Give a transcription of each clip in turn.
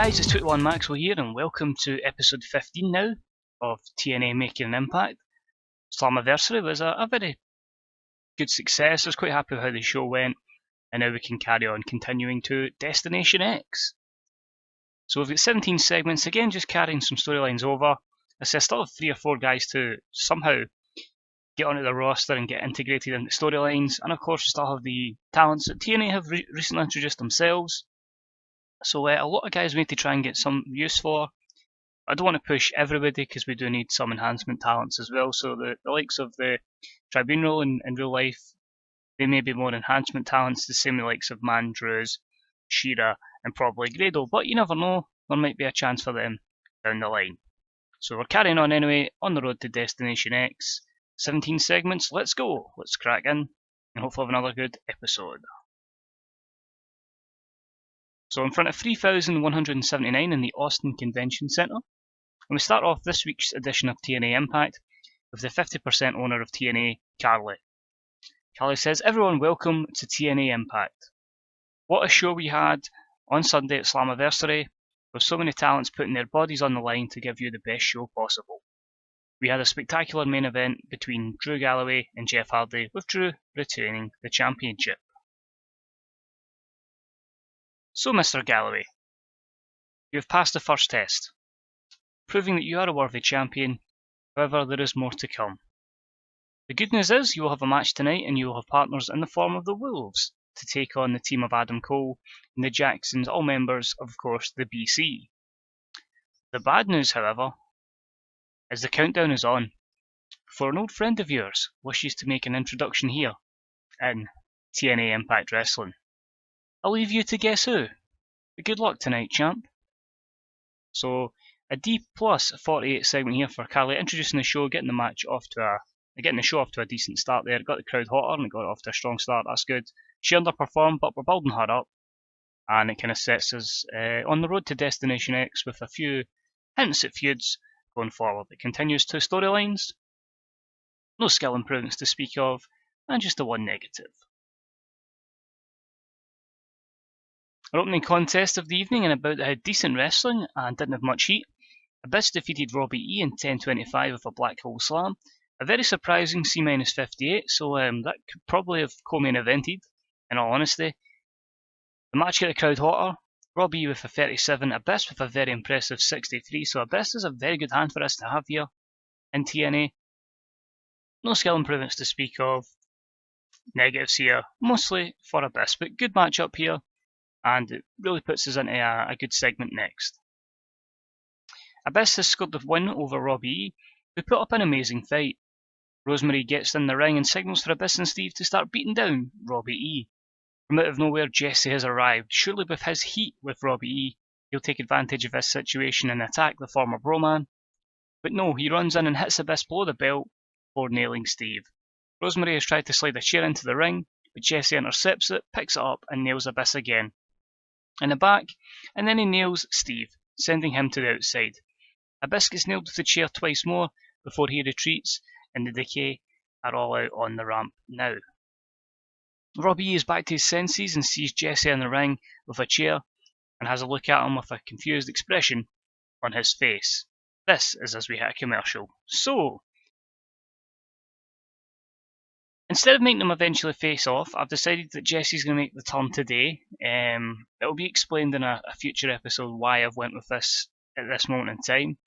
guys, it's 21 Maxwell here and welcome to episode 15 now of TNA Making an Impact. Slammiversary was a very good success. I was quite happy with how the show went, and now we can carry on continuing to Destination X. So we've got 17 segments, again just carrying some storylines over. I still have 3 or 4 guys to somehow get onto the roster and get integrated into storylines, and of course we still have the talents that TNA have recently introduced themselves. So a lot of guys we need to try and get some use for. I don't want to push everybody because we do need some enhancement talents as well. So the likes of the Tribunal in real life, they may be more enhancement talents, the same likes of Mandrews, Shira, and probably Grado. But you never know, there might be a chance for them down the line. So we're carrying on anyway, on the road to Destination X. 17 segments, let's go, let's crack in, and hopefully have another good episode. So in front of 3,179 in the Austin Convention Centre, and we start off this week's edition of TNA Impact with the 50% owner of TNA, Carly. Carly says, "Everyone welcome to TNA Impact. What a show we had on Sunday at Slammiversary, with so many talents putting their bodies on the line to give you the best show possible. We had a spectacular main event between Drew Galloway and Jeff Hardy, with Drew retaining the championship. So, Mr. Galloway, you have passed the first test, proving that you are a worthy champion. However, there is more to come. The good news is you will have a match tonight and you will have partners in the form of the Wolves to take on the team of Adam Cole and the Jacksons, all members, of course, the BC. The bad news, however, is the countdown is on, for an old friend of yours wishes to make an introduction here in TNA Impact Wrestling. I'll leave you to guess who. But good luck tonight, champ." So a D plus 48 segment here for Carly, introducing the show, getting the show off to a decent start there. Got the crowd hotter and got it off to a strong start. That's good. She underperformed, but we're building her up, and it kind of sets us on the road to Destination X with a few hints at feuds going forward. It continues 2 storylines, no skill improvements to speak of, and just the one negative. Our opening contest of the evening, and about that had decent wrestling and didn't have much heat. Abyss defeated Robbie E in 10:25 with a black hole slam. A very surprising C-58, so that could probably have co-main evented, in all honesty. The match got the crowd hotter. Robbie E with a 37, Abyss with a very impressive 63, so Abyss is a very good hand for us to have here in TNA. No skill improvements to speak of. Negatives here, mostly for Abyss, but good match up here. And it really puts us into a good segment next. Abyss has scored the win over Robbie E, who put up an amazing fight. Rosemary gets in the ring and signals for Abyss and Steve to start beating down Robbie E. From out of nowhere, Jesse has arrived. Surely with his heat with Robbie E, he'll take advantage of this situation and attack the former Broman. But no, he runs in and hits Abyss below the belt before nailing Steve. Rosemary has tried to slide a chair into the ring, but Jesse intercepts it, picks it up and nails Abyss again in the back, and then he nails Steve, sending him to the outside. Abyss gets nailed with the chair twice more before he retreats, and the Decay are all out on the ramp now. Robbie E is back to his senses and sees Jesse in the ring with a chair and has a look at him with a confused expression on his face. This is as we hit a commercial. So, instead of making them eventually face off, I've decided that Jesse's going to make the turn today. It will be explained in a future episode why I've went with this at this moment in time.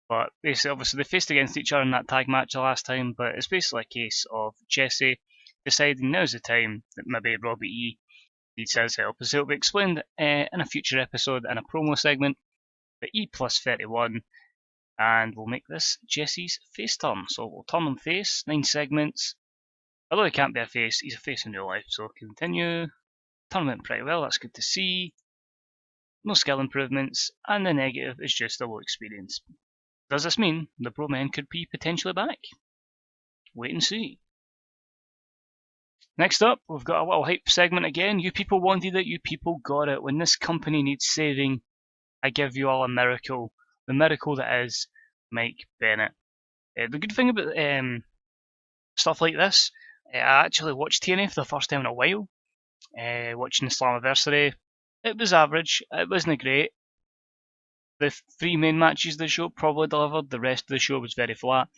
But basically, obviously, they faced against each other in that tag match the last time, but it's basically a case of Jesse deciding now's the time that maybe Robbie E needs his help. So it'll be explained in a future episode in a promo segment, the E plus 31, and we'll make this Jesse's face turn. So we'll turn him face, 9 segments. Although he can't be a face, he's a face in real life, so continue. Turn went pretty well, that's good to see. No skill improvements, and the negative is just a low experience. Does this mean the Bro Men could be potentially back? Wait and see. Next up, we've got a little hype segment again. You people wanted it, you people got it. When this company needs saving, I give you all a miracle. The miracle that is Mike Bennett. The good thing about stuff like this, I actually watched TNA for the first time in a while. Watching the Slammiversary, it was average, it wasn't great. The 3 main matches of the show probably delivered, the rest of the show was very flat,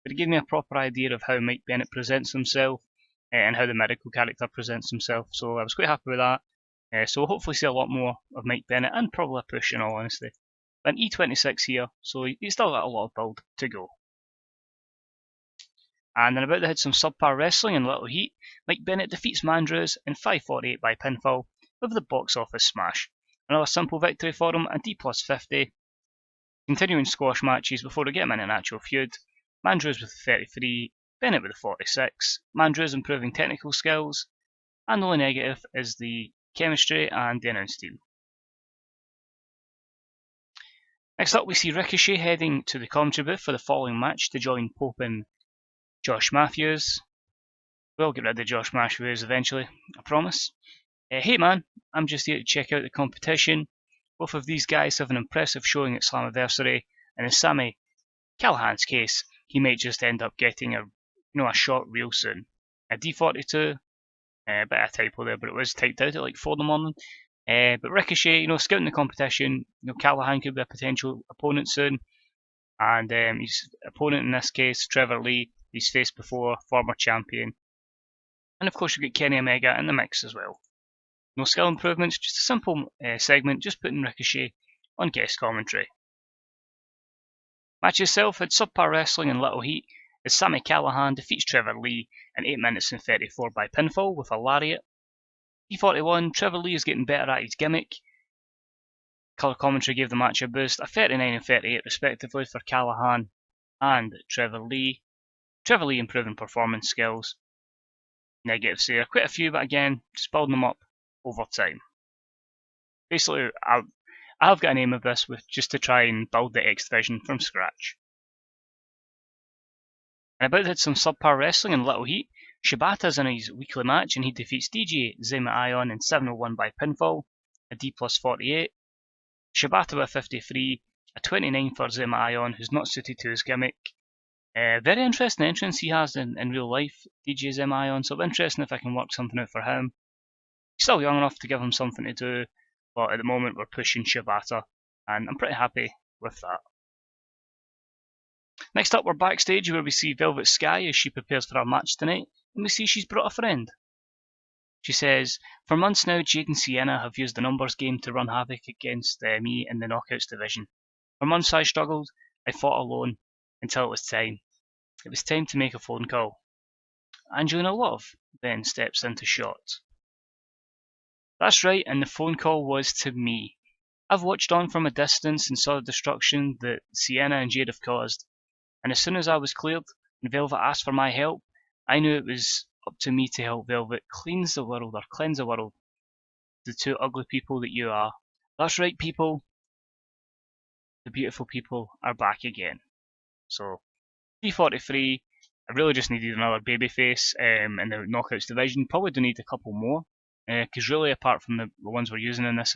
but it gave me a proper idea of how Mike Bennett presents himself and how the medical character presents himself, so I was quite happy with that. So we'll hopefully see a lot more of Mike Bennett and probably a push in all honesty. An E26 here, so he's still got a lot of build to go. And then about to hit some subpar wrestling in Little Heat, Mike Bennett defeats Mandrews in 5:48 by pinfall with the box office smash. Another simple victory for him, and D+50. Continuing squash matches before we get him in an actual feud. Mandrews with 33, Bennett with 46, Mandrews improving technical skills, and the only negative is the chemistry and the announce team. Next up we see Ricochet heading to the commentary booth for the following match to join Pope and Josh Matthews. We'll get rid of Josh Matthews eventually, I promise. Hey man, I'm just here to check out the competition. Both of these guys have an impressive showing at Slammiversary, and in Sami Callihan's case, he might just end up getting a short reel soon. A D42, a bit of a typo there, but it was typed out at like 4 in the morning. But Ricochet, scouting the competition, Callihan could be a potential opponent soon, and his opponent in this case, Trevally, he's faced before, former champion. And of course you've got Kenny Omega in the mix as well. No skill improvements, just a simple segment, just putting Ricochet on guest commentary. Match itself had subpar wrestling in Little Heat as Sami Callihan defeats Trevor Lee in 8 minutes and 34 by pinfall with a lariat. D41, Trevor Lee is getting better at his gimmick. Colour commentary gave the match a boost, a 39 and 38 respectively for Callihan and Trevor Lee. Trevor Lee improving performance skills. Negatives there, quite a few, but again, just building them up over time. Basically, I've got an aim of this with just to try and build the X Division from scratch. And about to hit some subpar wrestling in Little Heat. Shibata's in his weekly match and he defeats DJ Zema Ion in 7:01 by pinfall, a D+48. Shibata with 53, a 29 for Zema Ion, who's not suited to his gimmick. Very interesting entrance he has in real life, DJ Zema Ion, so it'll be interesting if I can work something out for him. He's still young enough to give him something to do, but at the moment we're pushing Shibata, and I'm pretty happy with that. Next up we're backstage where we see Velvet Sky as she prepares for her match tonight, and we see she's brought a friend. She says, "For months now Jade and Sienna have used the numbers game to run havoc against me in the Knockouts division. For months I struggled, I fought alone, until it was time. It was time to make a phone call. Angelina Love then steps into shot." That's right, and the phone call was to me. I've watched on from a distance and saw the destruction that Sienna and Jade have caused, and as soon as I was cleared and Velvet asked for my help, I knew it was up to me to help Velvet cleanse the world, the two ugly people that you are. That's right, people. The beautiful people are back again. So, D43, I really just needed another babyface in the Knockouts division. Probably do need a couple more, because really apart from the ones we're using in this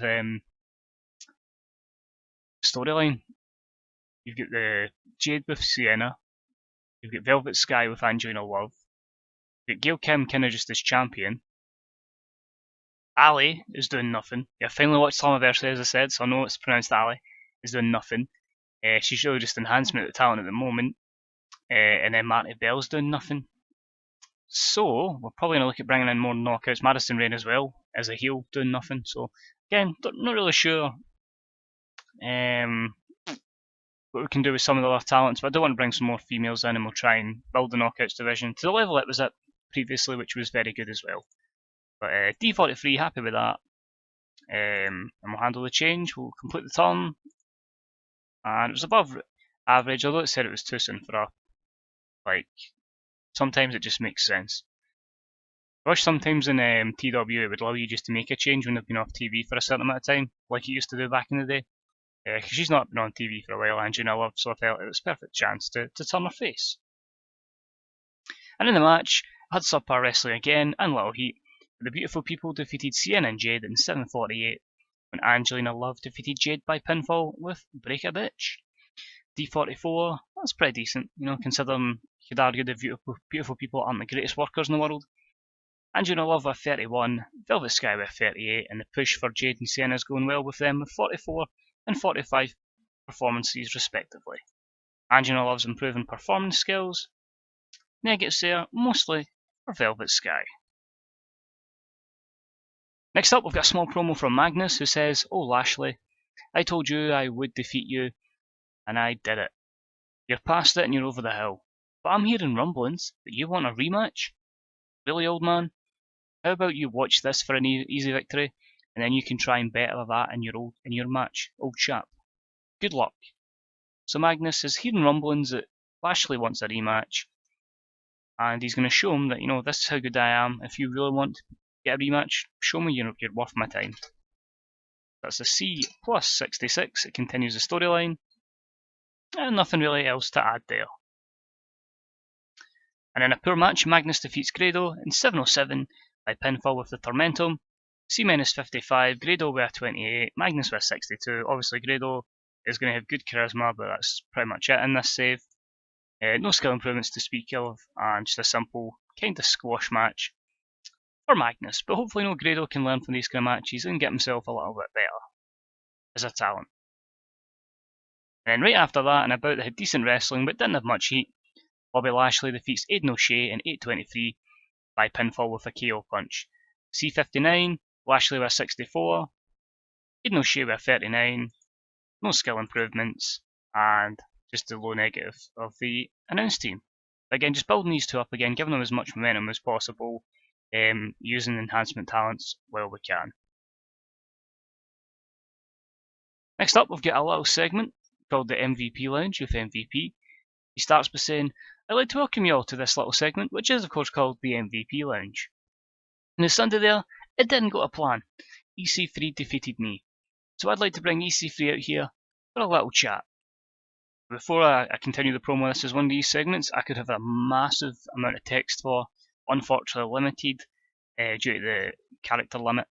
storyline, you've got the Jade with Sienna, you've got Velvet Sky with Angelina Love, you've got Gail Kim kinda just as champion. Ali is doing nothing. Yeah, I finally watched Slammiversary as I said, so I know it's pronounced Ali, is doing nothing. She's really just enhancement of the talent at the moment. And then Marty Bell's doing nothing. So, we're probably going to look at bringing in more knockouts. Madison Rayne as well, as a heel, doing nothing. So, again, not really sure what we can do with some of the other talents, but I do want to bring some more females in and we'll try and build the knockouts division to the level it was at previously, which was very good as well. But D43, happy with that. And we'll handle the change, we'll complete the turn. And it was above average, although it said it was too soon for her. Like, sometimes it just makes sense. I wish sometimes in TW it would allow you just to make a change when they've been off TV for a certain amount of time, like it used to do back in the day. Because she's not been on TV for a while, Angelina Love, so I felt it was a perfect chance to turn her face. And in the match, I had subpar wrestling again, and Little Heat. The beautiful people defeated Sienna and Jade in 7:48, when Angelina Love defeated Jade by pinfall with Break a Bitch. D44, that's pretty decent, considering you could argue the beautiful people aren't the greatest workers in the world. Angelina Love with 31, Velvet Sky with 38, and the push for Jade and Sienna is going well with them with 44 and 45 performances respectively. Angela loves improving performance skills. Negatives there, mostly for Velvet Sky. Next up, we've got a small promo from Magnus, who says, "Oh Lashley, I told you I would defeat you, and I did it. You're past it and you're over the hill. But I'm hearing rumblings that you want a rematch? Really, old man? How about you watch this for an easy victory, and then you can try and better that in your match, old chap. Good luck." So Magnus is hearing rumblings that Lashley wants a rematch, and he's going to show him that, this is how good I am. If you really want to get a rematch, show me you're worth my time. That's a C plus 66. It continues the storyline, and nothing really else to add there. And in a poor match, Magnus defeats Grado in 7:07 by pinfall with the Tormentum. C-55, Grado with a 28, Magnus with a 62. Obviously Grado is going to have good charisma, but that's pretty much it in this save. No skill improvements to speak of, and just a simple kind of squash match for Magnus. But hopefully Grado can learn from these kind of matches and get himself a little bit better as a talent. And then right after that, and about the decent wrestling but didn't have much heat, Bobby Lashley defeats Aiden O'Shea in 8:23 by pinfall with a KO punch. C-59, Lashley with a 64, Aiden O'Shea with a 39, no skill improvements, and just the low negative of the announce team. Again, just building these two up again, giving them as much momentum as possible, using enhancement talents while we can. Next up, we've got a little segment called the MVP Lounge with MVP. He starts by saying, "I'd like to welcome you all to this little segment, which is of course called the MVP Lounge. On the Sunday there, it didn't go to plan. EC3 defeated me. So I'd like to bring EC3 out here for a little chat." Before I continue the promo, this is one of these segments I could have a massive amount of text for, unfortunately limited due to the character limit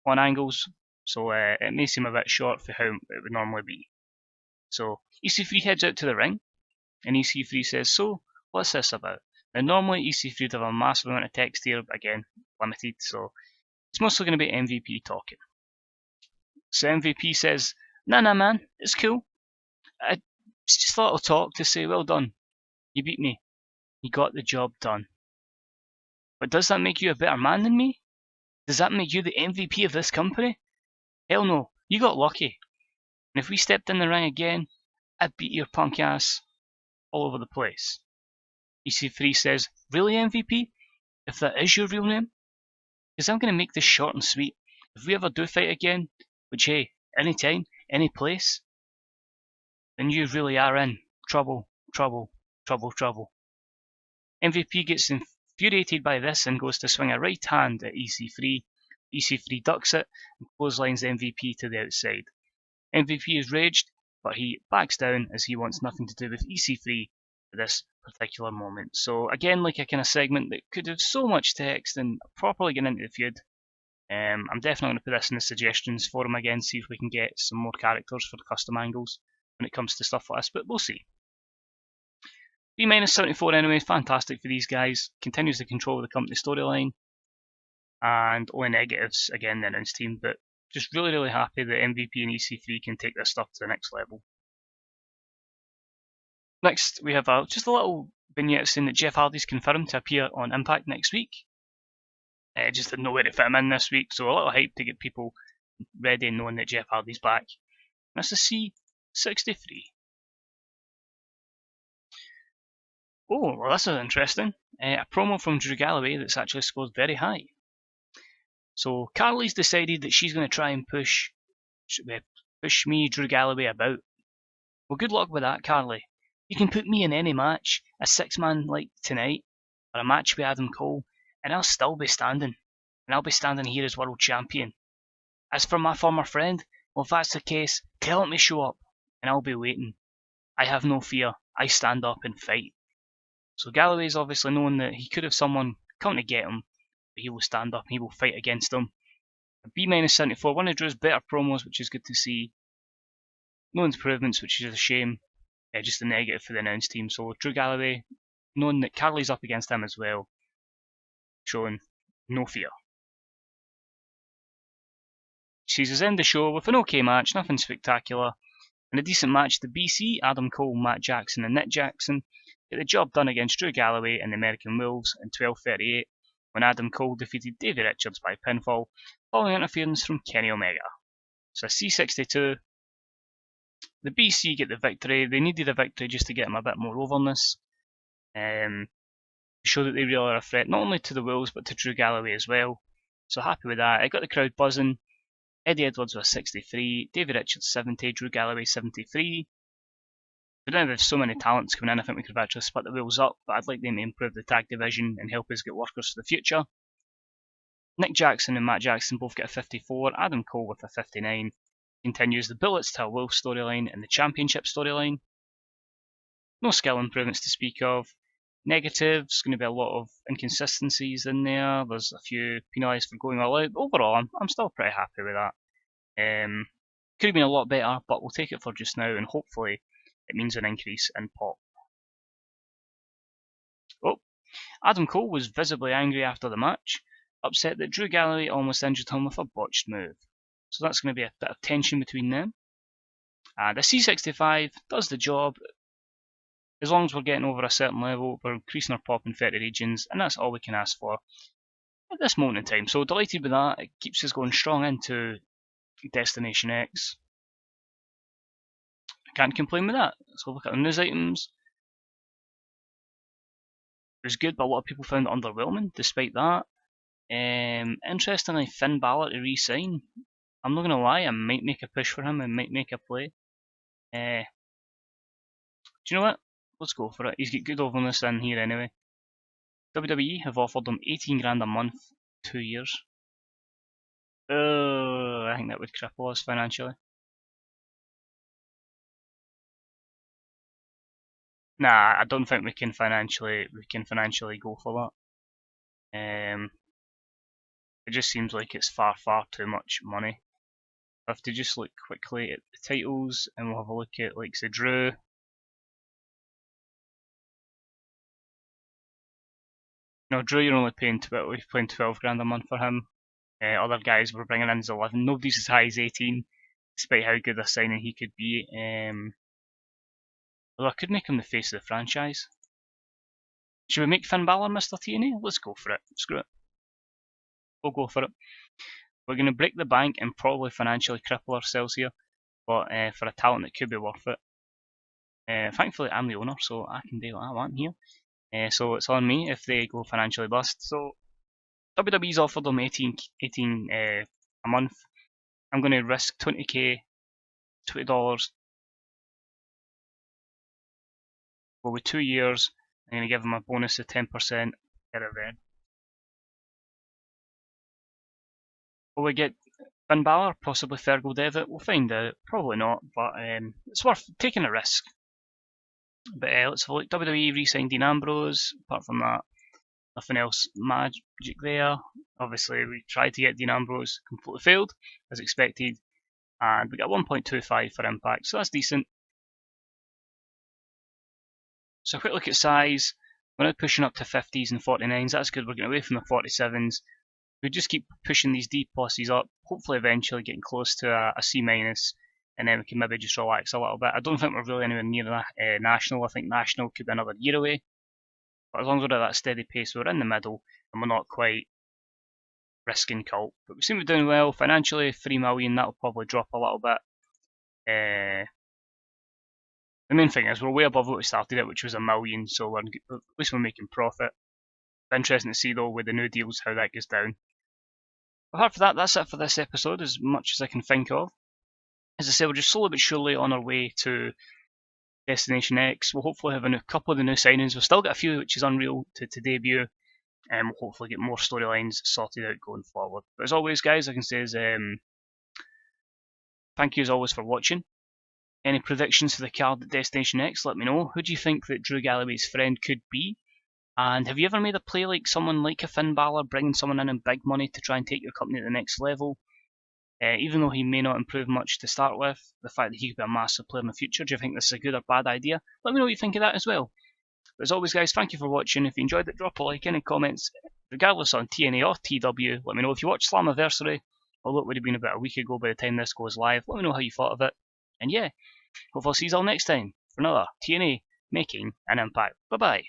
on angles, so it may seem a bit short for how it would normally be. So EC3 heads out to the ring, and EC3 says, "So, what's this about?" Now normally EC3 would have a massive amount of text here, but again, limited, so it's mostly going to be MVP talking. So MVP says, Nah man, it's cool. It's just a little talk to say, well done. You beat me. You got the job done. But does that make you a better man than me? Does that make you the MVP of this company? Hell no, you got lucky. And if we stepped in the ring again, I'd beat your punk ass all over the place." EC3 says, "Really, MVP? If that is your real name? Because I'm going to make this short and sweet. If we ever do fight again, which hey, anytime, any place, then you really are in trouble, trouble, trouble, trouble." MVP gets infuriated by this and goes to swing a right hand at EC3. EC3 ducks it and clotheslines MVP to the outside. MVP is raged, but he backs down as he wants nothing to do with EC3 at this particular moment. So again, like a kind of segment that could have so much text and properly get into the feud. I'm definitely going to put this in the suggestions forum again, see if we can get some more characters for the custom angles when it comes to stuff like this, but we'll see. B-74 anyway, fantastic for these guys, continues to control the company storyline, and only negatives, again, the announce team, but just really, really happy that MVP and EC3 can take this stuff to the next level. Next, we have just a little vignette saying that Jeff Hardy's confirmed to appear on Impact next week. Just didn't know where to fit him in this week, so a little hype to get people ready knowing that Jeff Hardy's back. That's a C63. Oh, well, this is interesting. A promo from Drew Galloway that's actually scored very high. So Carly's decided that she's going to try and push me, Drew Galloway, about. Well, good luck with that, Carly. You can put me in any match, a 6-man like tonight, or a match with Adam Cole, and I'll still be standing. And I'll be standing here as world champion. As for my former friend, well, if that's the case, tell him to show up, and I'll be waiting. I have no fear. I stand up and fight. So Galloway's obviously known that he could have someone come to get him, but he will stand up and he will fight against them. B-74, one of Drew's better promos, which is good to see. No improvements, which is a shame. Just a negative for the announce team. So Drew Galloway, knowing that Carly's up against him as well, showing no fear. She's end the show with an okay match, nothing spectacular. In a decent match, the BC, Adam Cole, Matt Jackson and Nick Jackson, get the job done against Drew Galloway and the American Wolves in 12:38 when Adam Cole defeated Davey Richards by pinfall following interference from Kenny Omega. So C62, the BC get the victory. They needed a victory just to get them a bit more overness. Show that they really are a threat not only to the Wolves but to Drew Galloway as well. So happy with that. It got the crowd buzzing. Eddie Edwards was 63, Davey Richards 70, Drew Galloway 73. But now with so many talents coming in, I think we could have actually split the wheels up, but I'd like them to improve the tag division and help us get workers for the future. Nick Jackson and Matt Jackson both get a 54, Adam Cole with a 59. Continues the Bullets to a Wolf storyline and the Championship storyline. No skill improvements to speak of. Negatives, going to be a lot of inconsistencies in there. There's a few penalised for going all out. But overall, I'm still pretty happy with that. Could have been a lot better, but we'll take it for just now, and hopefully it means an increase in pop. Oh, Adam Cole was visibly angry after the match, upset that Drew Galloway almost injured him with a botched move. So that's going to be a bit of tension between them. The C65 does the job. As long as we're getting over a certain level, we're increasing our pop in 30 regions, and that's all we can ask for at this moment in time. So delighted with that. It keeps us going strong into Destination X. I can't complain with that. So look at the news items. It was good, but a lot of people found it underwhelming despite that. Interestingly, Finn Balor to re-sign. I'm not going to lie, I might make a push for him and might make a play. Do you know what? Let's go for it. He's got good overness in here anyway. WWE have offered him 18 grand a month, 2 years. I think that would cripple us financially. Nah, I don't think we can financially go for that. It just seems like it's far too much money. I have to just look quickly at the titles, and we'll have a look at like say Drew. No, Drew, you're only paying we're paying 12 grand a month for him. Other guys we're bringing in is 11. Nobody's as high as 18, despite how good a signing he could be. Although I could make him the face of the franchise. Should we make Finn Balor Mr. TNA? Let's go for it. Screw it. We'll go for it. We're going to break the bank and probably financially cripple ourselves here, but for a talent that could be worth it. Thankfully, I'm the owner, so I can do what I want here. So it's on me if they go financially bust. So WWE's offered them 18 a month. I'm going to risk 20k, $20. Well, with 2 years, I'm going to give them a bonus of 10% per event. Will we get Finn Balor, possibly Fergal Devitt? We'll find out. Probably not, but it's worth taking a risk. But let's have a look. WWE re-signed Dean Ambrose. Apart from that, nothing else magic there. Obviously, we tried to get Dean Ambrose, completely failed, as expected. And we got 1.25 for Impact, so that's decent. So a quick look at size. We're now pushing up to 50s and 49s. That's good. We're getting away from the 47s. We just keep pushing these D pluses up. Hopefully, eventually getting close to a C minus, and then we can maybe just relax a little bit. I don't think we're really anywhere near national. I think national could be another year away. But as long as we're at that steady pace, we're in the middle, and we're not quite risking cult. But we seem to be doing well financially. 3 million. That'll probably drop a little bit. The main thing is we're way above what we started at, which was $1 million, so at least we're making profit. It's interesting to see though with the new deals how that goes down. Apart from that, that's it for this episode, as much as I can think of. As I said, we're just slowly but surely on our way to Destination X. We'll hopefully have a couple of the new signings. We've still got a few which is unreal to debut, and we'll hopefully get more storylines sorted out going forward. But as always, guys, I can say is thank you as always for watching. Any predictions for the card at Destination X? Let me know. Who do you think that Drew Galloway's friend could be? And have you ever made a play like someone like a Finn Balor, bringing someone in big money to try and take your company to the next level? Even though he may not improve much to start with, the fact that he could be a massive player in the future, do you think this is a good or bad idea? Let me know what you think of that as well. But as always, guys, thank you for watching. If you enjoyed it, drop a like, any comments, regardless on TNA or TW. Let me know if you watched Slammiversary, although it would have been about a week ago by the time this goes live. Let me know how you thought of it. And yeah, Hope I'll see you all next time for another TNA Making an Impact. Bye bye.